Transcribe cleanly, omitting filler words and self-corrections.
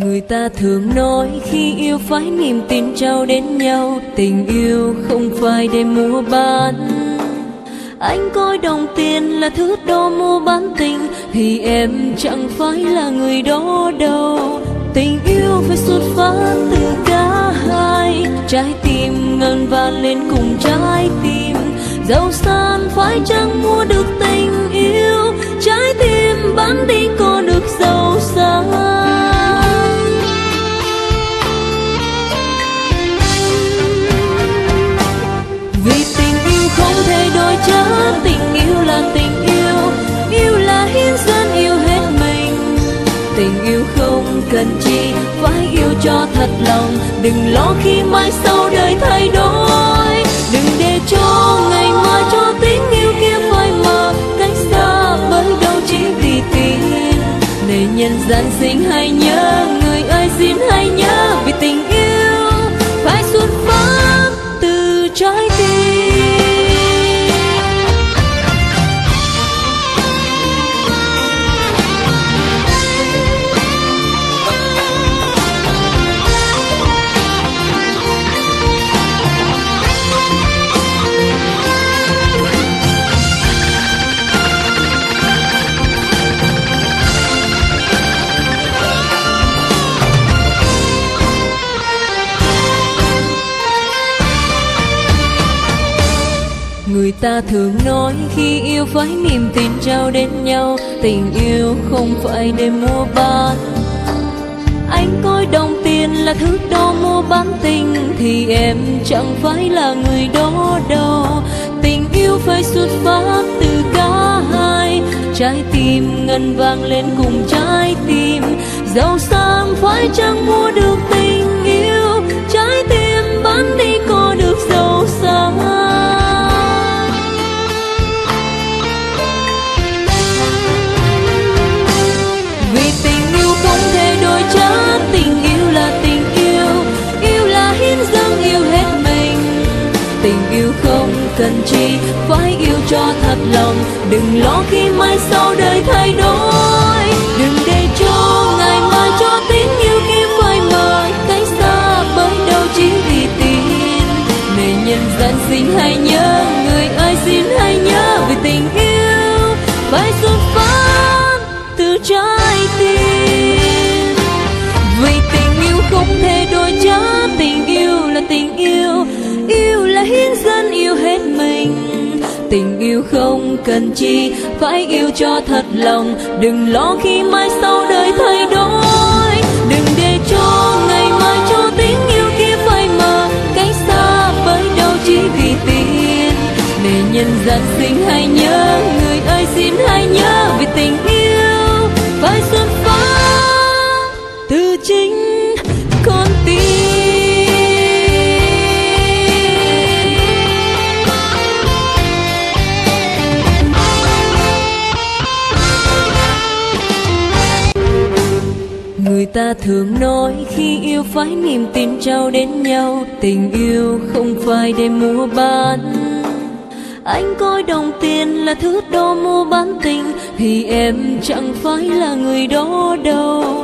Người ta thường nói khi yêu phải niềm tin trao đến nhau. Tình yêu không phải để mua bán. Anh coi đồng tiền là thứ đo mua bán tình, thì em chẳng phải là người đó đâu. Tình yêu phải xuất phát từ cả hai, trái tim ngân vang lên cùng trái tim. Giàu sang phải chẳng mua được tình yêu, trái tim bán đi có được giàu sang. Vì tình yêu không thể đổi trả, tình yêu là tình yêu, yêu là hiến dâng yêu hết mình. Tình yêu không cần chi, phải yêu cho thật lòng. Đừng lo khi mai sau đời thay đổi, đừng để cho ngày mai cho tình yêu kia phai mờ cách xa, bởi đâu chỉ vì tiền. Này nhân gian xin hãy nhớ, người ơi xin hãy nhớ, vì tình yêu phải xuất phát từ trái tim. Người ta thường nói khi yêu phải niềm tin trao đến nhau. Tình yêu không phải để mua bán. Anh coi đồng tiền là thứ đo mua bán tình, thì em chẳng phải là người đó đâu. Tình yêu phải xuất phát từ cả hai, trái tim ngân vang lên cùng trái tim. Giàu sang phải chẳng mua được tình yêu, trái tim bán đi có được giàu sang. Tình yêu là tình yêu, yêu là hiến dâng yêu hết mình. Tình yêu không cần chi, phải yêu cho thật lòng. Đừng lo khi mai sau đời thay đổi, đừng để cho ngày mai cho tình yêu kia phai mờ cách xa, bởi đâu chỉ vì tiền. Này nhân gian xin hãy nhớ, người ơi xin hãy nhớ, vì tình yêu phải xuất phát từ trái tim. Vì tình yêu không thể đổi trả, tình yêu là tình yêu, yêu là hiến dâng yêu hết mình. Tình yêu không cần chi, phải yêu cho thật lòng. Đừng lo khi mai sau đời thay đổi, đừng để cho ngày mai cho tình yêu kia phai mờ cách xa, bởi đâu chỉ vì tiền. Này nhân gian xin hãy nhớ, người ơi xin hãy nhớ, vì tình yêu phải xuất phát từ chính con tim. Người ta thường nói khi yêu phải niềm tin trao đến nhau. Tình yêu không phải để mua bán. Anh coi đồng tiền là thứ đo mua bán tình, thì em chẳng phải là người đó đâu.